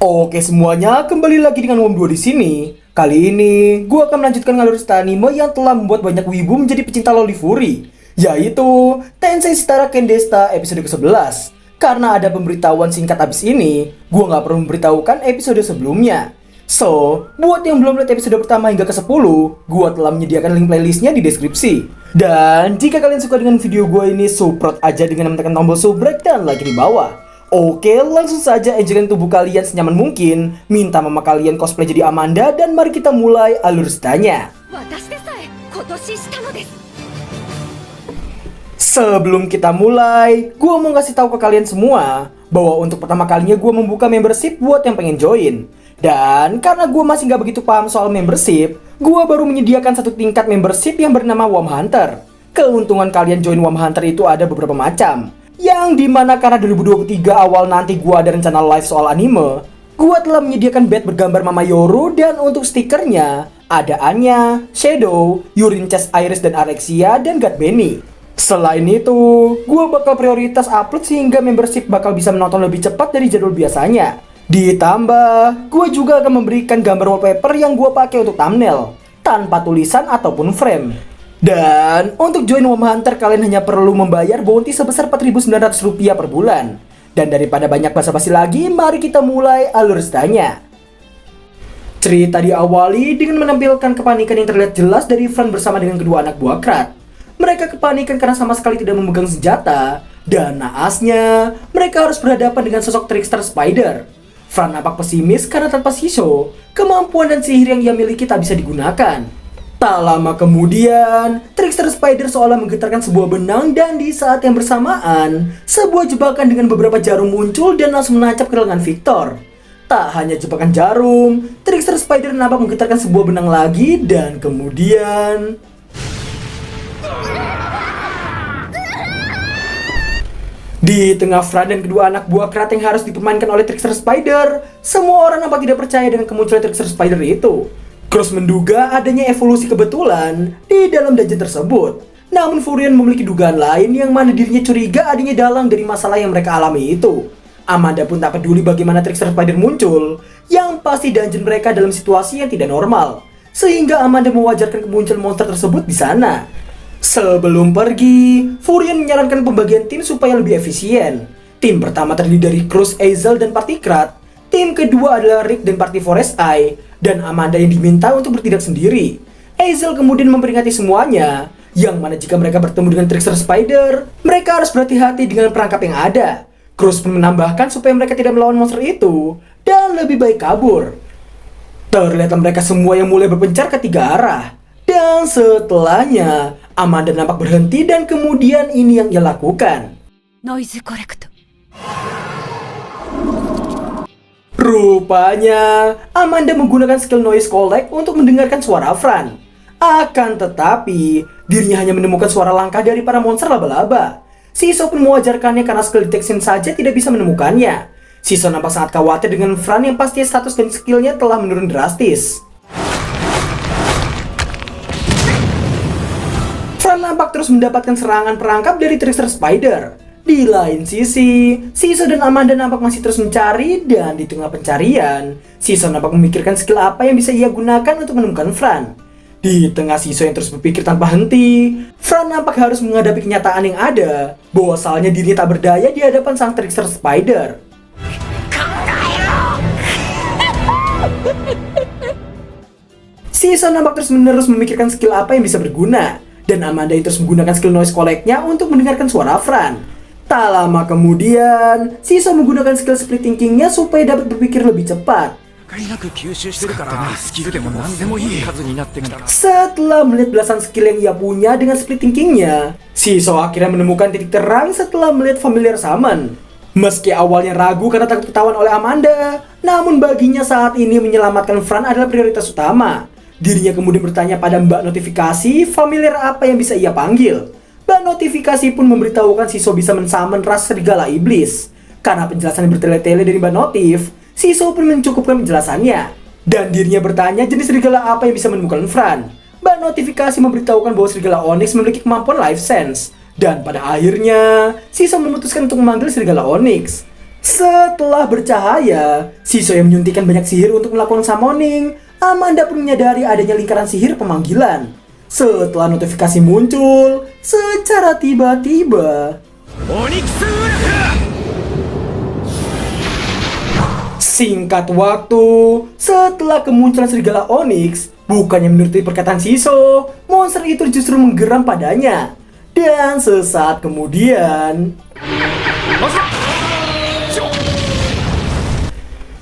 Oke semuanya, kembali lagi dengan Wom 2 di sini. Kali ini, gue akan melanjutkan ngalur cerita anime yang telah membuat banyak wibu menjadi pecinta loli furry, yaitu Tensei Shitara Ken Desta episode ke-11. Karena ada pemberitahuan singkat abis ini, gue nggak perlu memberitahukan episode sebelumnya. So, buat yang belum lihat episode pertama hingga ke-10, gue telah menyediakan link playlistnya di deskripsi. Dan jika kalian suka dengan video gue ini, support aja dengan menekan tombol subrek dan like di bawah. Oke, langsung saja enjoykan tubuh kalian senyaman mungkin. Minta mama kalian cosplay jadi Amanda dan mari kita mulai alur ceritanya. Sebelum kita mulai, gue mau ngasih tahu ke kalian semua bahwa untuk pertama kalinya gue membuka membership buat yang pengen join. Dan karena gue masih nggak begitu paham soal membership, gue baru menyediakan satu tingkat membership yang bernama Wom Hunter. Keuntungan kalian join Wom Hunter itu ada beberapa macam. Yang dimana karena 2023 awal nanti gua ada rencana live soal anime, gua telah menyediakan bed bergambar Mama Yoru dan untuk stikernya ada Anya, Shadow, Yurin Chest Iris dan Alexia dan God Benny. Selain itu, gua bakal prioritas upload sehingga membership bakal bisa menonton lebih cepat dari jadwal biasanya. Ditambah, gua juga akan memberikan gambar wallpaper yang gua pakai untuk thumbnail tanpa tulisan ataupun frame. Dan untuk join Wom Hunter kalian hanya perlu membayar bounty sebesar Rp4.900 per bulan. Dan daripada banyak basa-basi lagi, mari kita mulai alur ceritanya. Cerita diawali dengan menampilkan kepanikan yang terlihat jelas dari Fran bersama dengan kedua anak buah Krat. Mereka kepanikan karena sama sekali tidak memegang senjata. Dan naasnya, mereka harus berhadapan dengan sosok trickster Spider. Fran nampak pesimis karena tanpa Shisho, kemampuan dan sihir yang ia miliki tak bisa digunakan. Tak lama kemudian, Trickster Spider seolah menggetarkan sebuah benang dan di saat yang bersamaan, sebuah jebakan dengan beberapa jarum muncul dan langsung menancap ke lengan Victor. Tak hanya jebakan jarum, Trickster Spider nampak menggetarkan sebuah benang lagi dan kemudian... Di tengah Fran dan kedua anak buah Krat yang harus dipermainkan oleh Trickster Spider, semua orang nampak tidak percaya dengan kemunculan Trickster Spider itu. Cross menduga adanya evolusi kebetulan di dalam dungeon tersebut. Namun Furion memiliki dugaan lain yang mana dirinya curiga adanya dalang dari masalah yang mereka alami itu. Amanda pun tak peduli bagaimana Trickster Spider muncul, yang pasti dungeon mereka dalam situasi yang tidak normal. Sehingga Amanda mewajarkan kemunculan monster tersebut di sana. Sebelum pergi, Furion menyarankan pembagian tim supaya lebih efisien. Tim pertama terdiri dari Cruz, Azel, dan Party Krat. Tim kedua adalah Rick dan Party Forest Eye, dan Amanda yang diminta untuk bertindak sendiri. Azel kemudian memperingati semuanya, yang mana jika mereka bertemu dengan Trickster Spider, mereka harus berhati-hati dengan perangkap yang ada. Cruz pun menambahkan supaya mereka tidak melawan monster itu, dan lebih baik kabur. Terlihatlah mereka semua yang mulai berpencar ke tiga arah. Dan setelahnya, Amanda nampak berhenti dan kemudian ini yang ia lakukan. Noise correct. Rupanya, Amanda menggunakan skill Noise Collect untuk mendengarkan suara Fran. Akan tetapi, dirinya hanya menemukan suara langkah dari para monster laba-laba. Shisho pun mewajarkannya karena skill detection saja tidak bisa menemukannya. Shisho nampak sangat khawatir dengan Fran yang pasti status dan skillnya telah menurun drastis. Fran nampak terus mendapatkan serangan perangkap dari Trickster Spider. Di lain sisi, Shisho dan Amanda nampak masih terus mencari dan di tengah pencarian, Shisho nampak memikirkan skill apa yang bisa ia gunakan untuk menemukan Fran. Di tengah Shisho yang terus berpikir tanpa henti, Fran nampak harus menghadapi kenyataan yang ada, bahwa asalnya dirinya tak berdaya di hadapan sang Trickster Spider. Shisho nampak terus menerus memikirkan skill apa yang bisa berguna, dan Amanda yang terus menggunakan skill Noise Collect-nya untuk mendengarkan suara Fran. Tak lama kemudian, Shisho menggunakan skill split thinking-nya supaya dapat berpikir lebih cepat. Setelah melihat belasan skill yang ia punya dengan split thinking-nya, Shisho akhirnya menemukan titik terang setelah melihat familiar summon. Meski awalnya ragu karena takut ketahuan oleh Amanda, namun baginya saat ini menyelamatkan Fran adalah prioritas utama. Dirinya kemudian bertanya pada Mbak Notifikasi familiar apa yang bisa ia panggil. Mbak Notifikasi pun memberitahukan Shisho bisa mensummon ras serigala iblis. Karena penjelasan yang bertele-tele dari Mbak Notif, Shisho pun mencukupkan penjelasannya. Dan dirinya bertanya jenis serigala apa yang bisa menemukan Fran. Mbak Notifikasi memberitahukan bahwa serigala Onyx memiliki kemampuan Life Sense. Dan pada akhirnya, Shisho memutuskan untuk memanggil serigala Onyx. Setelah bercahaya, Shiso yang menyuntikkan banyak sihir untuk melakukan summoning, Amanda pun menyadari adanya lingkaran sihir pemanggilan. Setelah notifikasi muncul, secara tiba-tiba, singkat waktu, setelah kemunculan serigala Onyx, bukannya menuruti perkataan Shiso, monster itu justru menggeram padanya. Dan sesaat kemudian,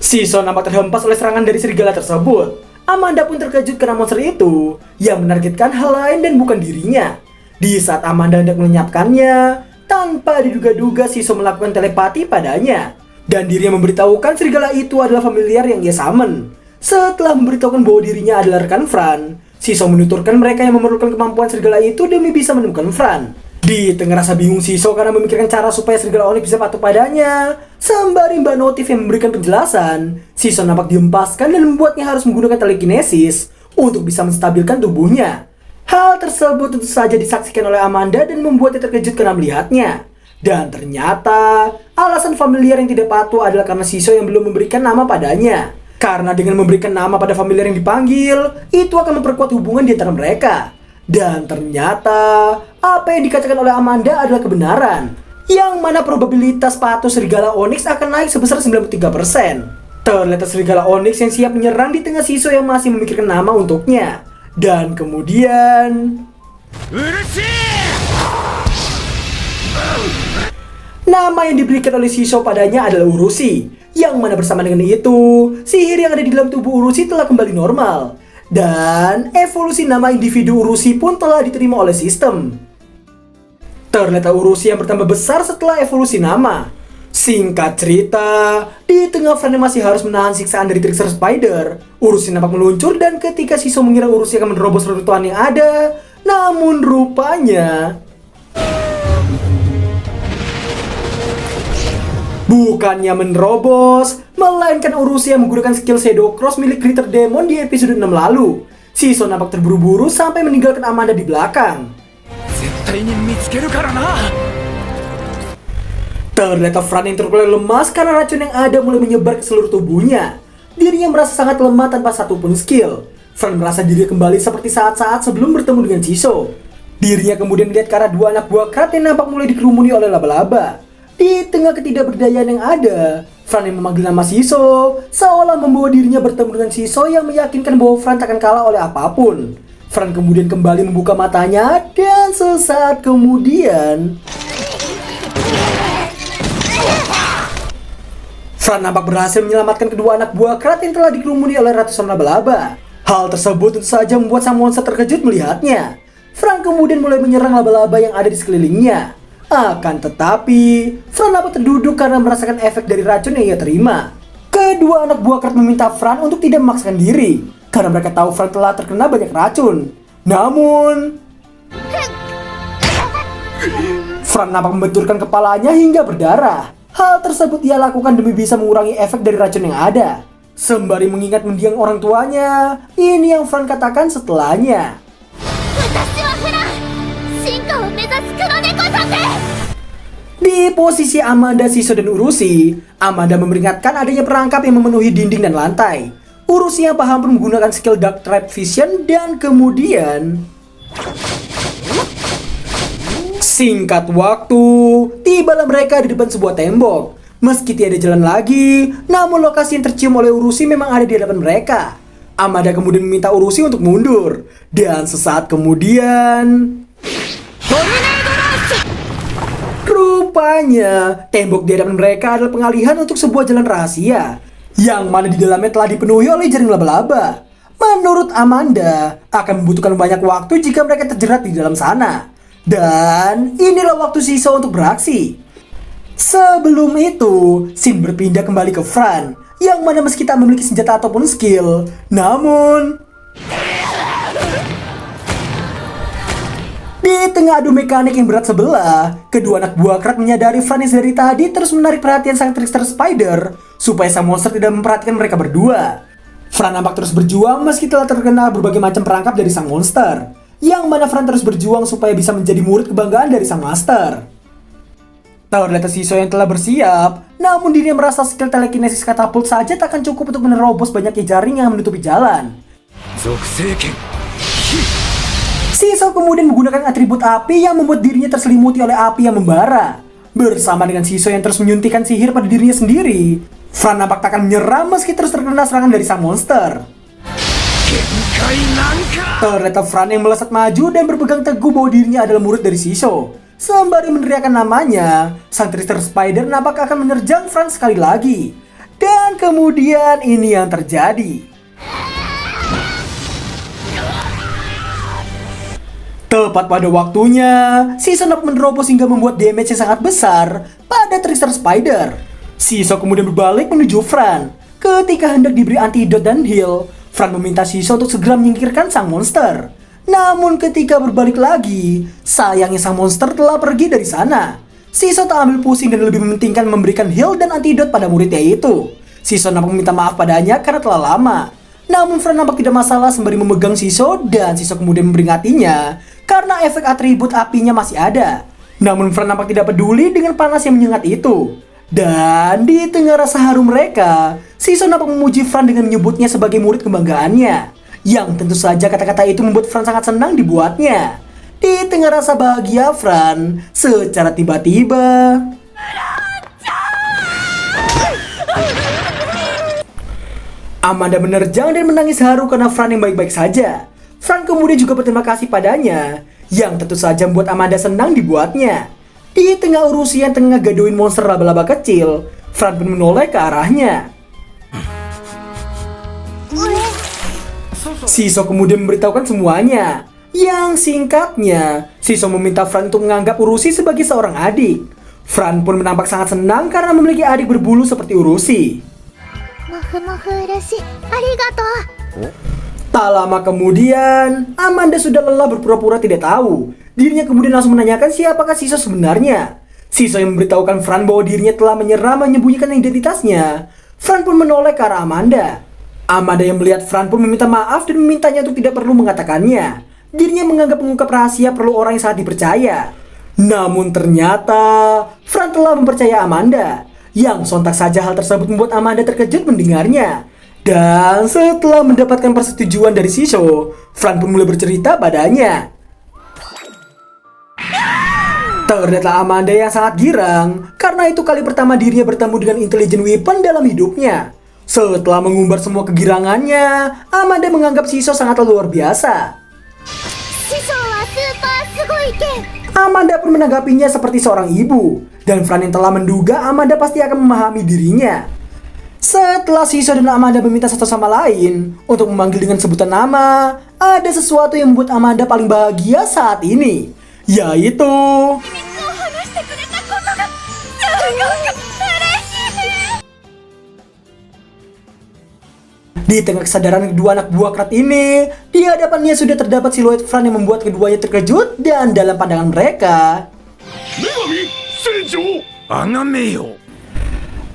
Shiso nampak terhempas oleh serangan dari serigala tersebut. Amanda pun terkejut karena monster itu yang menargetkan hal lain dan bukan dirinya. Di saat Amanda hendak melenyapkannya, tanpa diduga-duga Shiso melakukan telepati padanya. Dan dirinya memberitahukan serigala itu adalah familiar yang ia summon. Setelah memberitahukan bahwa dirinya adalah rekan Fran, Shiso menuturkan mereka yang memerlukan kemampuan serigala itu demi bisa menemukan Fran. Di tengah rasa bingung Shiso karena memikirkan cara supaya serigala Onyx bisa patuh padanya, sembari Mbak Notif yang memberikan penjelasan, Shiso nampak dihempaskan dan membuatnya harus menggunakan telekinesis untuk bisa menstabilkan tubuhnya. Hal tersebut tentu saja disaksikan oleh Amanda dan membuatnya terkejut karena melihatnya. Dan ternyata, alasan familiar yang tidak patuh adalah karena Shiso yang belum memberikan nama padanya. Karena dengan memberikan nama pada familiar yang dipanggil, itu akan memperkuat hubungan di antara mereka. Dan ternyata, apa yang dikatakan oleh Amanda adalah kebenaran. Yang mana probabilitas patuh serigala Onyx akan naik sebesar 93%. Terlihat serigala Onyx yang siap menyerang di tengah Shiso yang masih memikirkan nama untuknya. Dan kemudian, nama yang diberikan oleh Shiso padanya adalah Urushi. Yang mana bersama dengan itu, sihir yang ada di dalam tubuh Urushi telah kembali normal. Dan evolusi nama individu Urushi pun telah diterima oleh sistem. Ternyata Urushi yang bertambah besar setelah evolusi nama. Singkat cerita, di tengah Fran yang masih harus menahan siksaan dari Trickster Spider, Urushi nampak meluncur dan ketika Shiso mengira Urushi akan menerobos reruntuhan yang ada, namun rupanya bukannya menerobos, melainkan Urushi yang menggunakan skill Shadow Cross milik Critter Demon di episode 6 lalu. Shiso nampak terburu-buru sampai meninggalkan Amanda di belakang. Ternyata Fran yang terkulai lemas karena racun yang ada mulai menyebar ke seluruh tubuhnya. Dirinya merasa sangat lemah tanpa satupun skill. Fran merasa dirinya kembali seperti saat-saat sebelum bertemu dengan Shiso. Dirinya kemudian melihat ke arah dua anak buah Krat yang nampak mulai dikerumuni oleh laba-laba. Di tengah ketidakberdayaan yang ada, Fran yang memanggil nama Shiso, seolah membawa dirinya bertemu dengan Shiso yang meyakinkan bahwa Fran takkan kalah oleh apapun. Fran kemudian kembali membuka matanya dan sesaat kemudian, Fran nampak berhasil menyelamatkan kedua anak buah Krat yang telah dikerumuni oleh ratusan laba-laba. Hal tersebut tentu saja membuat sang monster terkejut melihatnya. Fran kemudian mulai menyerang laba-laba yang ada di sekelilingnya. Akan tetapi, Fran nampak terduduk karena merasakan efek dari racun yang ia terima. Kedua anak buah Krat meminta Fran untuk tidak memaksakan diri, karena mereka tahu Fran telah terkena banyak racun. Namun, Fran nampak membenturkan kepalanya hingga berdarah. Hal tersebut ia lakukan demi bisa mengurangi efek dari racun yang ada. Sembari mengingat mendiang orang tuanya, ini yang Fran katakan setelahnya. Di posisi Amanda, Shiso, dan Urushi, Amanda memperingatkan adanya perangkap yang memenuhi dinding dan lantai. Urushi yang paham pun menggunakan skill Dark Trap Vision dan kemudian, singkat waktu, tibalah mereka di depan sebuah tembok. Meski tiada jalan lagi, namun lokasi yang tercium oleh Urushi memang ada di hadapan mereka. Amanda kemudian meminta Urushi untuk mundur. Dan sesaat kemudian, rupanya, tembok di hadapan mereka adalah pengalihan untuk sebuah jalan rahasia, yang mana di dalamnya telah dipenuhi oleh jaring laba-laba. Menurut Amanda, akan membutuhkan banyak waktu jika mereka terjerat di dalam sana. Dan inilah waktu Shiso untuk beraksi. Sebelum itu, scene berpindah kembali ke Fran, yang mana meski tak memiliki senjata ataupun skill, namun di tengah adu mekanik yang berat sebelah, kedua anak buah Krat menyadari Fran yang dari tadi terus menarik perhatian sang Trickster Spider supaya sang monster tidak memperhatikan mereka berdua. Fran nampak terus berjuang meski telah terkena berbagai macam perangkap dari sang monster, yang mana Fran terus berjuang supaya bisa menjadi murid kebanggaan dari sang master. Ternyata Shiso yang telah bersiap, namun dirinya merasa skill telekinesis katapult saja takkan cukup untuk menerobos banyaknya jaring yang menutupi jalan. Shiso kemudian menggunakan atribut api yang membuat dirinya terselimuti oleh api yang membara. Bersama dengan Shiso yang terus menyuntikkan sihir pada dirinya sendiri, Fran nampak tak akan menyerah meski terus terkena serangan dari sang monster. Ternyata Fran yang melesat maju dan berpegang teguh bahwa dirinya adalah murid dari Shiso. Sembari meneriakkan namanya, sang Trickster Spider nampak akan menerjang Fran sekali lagi. Dan kemudian ini yang terjadi. Tepat pada waktunya, Shiso dapat menerobos hingga membuat damage yang sangat besar pada Trickster Spider. Shiso kemudian berbalik menuju Fran. Ketika hendak diberi antidot dan heal, Fran meminta Shiso untuk segera menyingkirkan sang monster. Namun ketika berbalik lagi, sayangnya sang monster telah pergi dari sana. Shiso tak ambil pusing dan lebih mementingkan memberikan heal dan antidot pada muridnya itu. Shiso nampak meminta maaf padanya karena telah lama. Namun Fran nampak tidak masalah sembari memegang Shiso dan Shiso kemudian memperingatinya karena efek atribut apinya masih ada. Namun Fran nampak tidak peduli dengan panas yang menyengat itu. Dan di tengah rasa haru mereka, Shiso nampak memuji Fran dengan menyebutnya sebagai murid kebanggaannya. Yang tentu saja kata-kata itu membuat Fran sangat senang dibuatnya. Di tengah rasa bahagia Fran, secara tiba-tiba Amanda menerjang dan menangis haru karena Fran yang baik-baik saja. Fran kemudian juga berterima kasih padanya, yang tentu saja membuat Amanda senang dibuatnya. Di tengah urusan tengah gadoin monster laba-laba kecil, Fran pun menoleh ke arahnya. Shiso kemudian memberitahukan semuanya. Yang singkatnya, Shiso meminta Fran untuk menganggap Urushi sebagai seorang adik. Fran pun menampak sangat senang karena memiliki adik berbulu seperti Urushi. Tak lama kemudian, Amanda sudah lelah berpura-pura tidak tahu. Dirinya kemudian langsung menanyakan siapakah Shiso sebenarnya. Shiso yang memberitahukan Fran bahwa dirinya telah menyerah menyembunyikan identitasnya. Fran pun menoleh ke arah Amanda. Amanda yang melihat Fran pun meminta maaf dan memintanya untuk tidak perlu mengatakannya. Dirinya menganggap mengungkap rahasia perlu orang yang sangat dipercaya. Namun ternyata Fran telah mempercaya Amanda. Yang sontak saja hal tersebut membuat Amanda terkejut mendengarnya. Dan setelah mendapatkan persetujuan dari Shiso, Fran pun mulai bercerita padanya. Ternyata Amanda yang sangat girang karena itu kali pertama dirinya bertemu dengan Intelligent Weapon dalam hidupnya. Setelah mengumbar semua kegirangannya, Amanda menganggap Shiso sangatlah luar biasa. Amanda pun menanggapinya seperti seorang ibu, dan Fran yang telah menduga Amanda pasti akan memahami dirinya. Setelah Shiso dan Amanda meminta satu sama lain untuk memanggil dengan sebutan nama, ada sesuatu yang membuat Amanda paling bahagia saat ini, yaitu di tengah kesadaran kedua anak buah Krat ini, di hadapannya sudah terdapat siluet Fran yang membuat keduanya terkejut dan dalam pandangan mereka,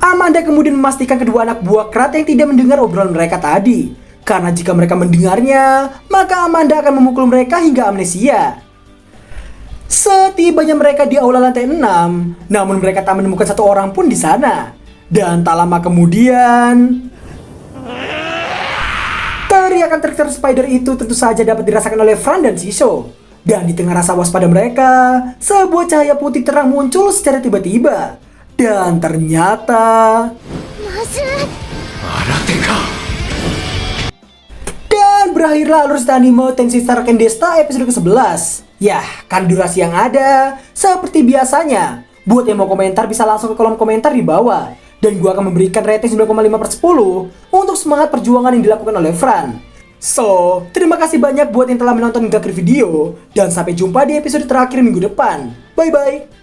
Amanda kemudian memastikan kedua anak buah Krat yang tidak mendengar obrolan mereka tadi. Karena jika mereka mendengarnya, maka Amanda akan memukul mereka hingga amnesia. Setibanya mereka di aula lantai 6, namun mereka tak menemukan satu orang pun di sana. Dan tak lama kemudian, teriakan Trickster Spider itu tentu saja dapat dirasakan oleh Fran dan Shiso. Dan di tengah rasa waspada mereka, sebuah cahaya putih terang muncul secara tiba-tiba. Dan ternyata dan berakhirlah alur cerita anime Tensei Star Raken Desta episode ke-11. Yah, kan durasi yang ada seperti biasanya. Buat yang mau komentar bisa langsung ke kolom komentar di bawah. Dan gue akan memberikan rating 9,5/10 untuk semangat perjuangan yang dilakukan oleh Fran. So, terima kasih banyak buat yang telah menonton hingga akhir video. Dan sampai jumpa di episode terakhir minggu depan. Bye-bye.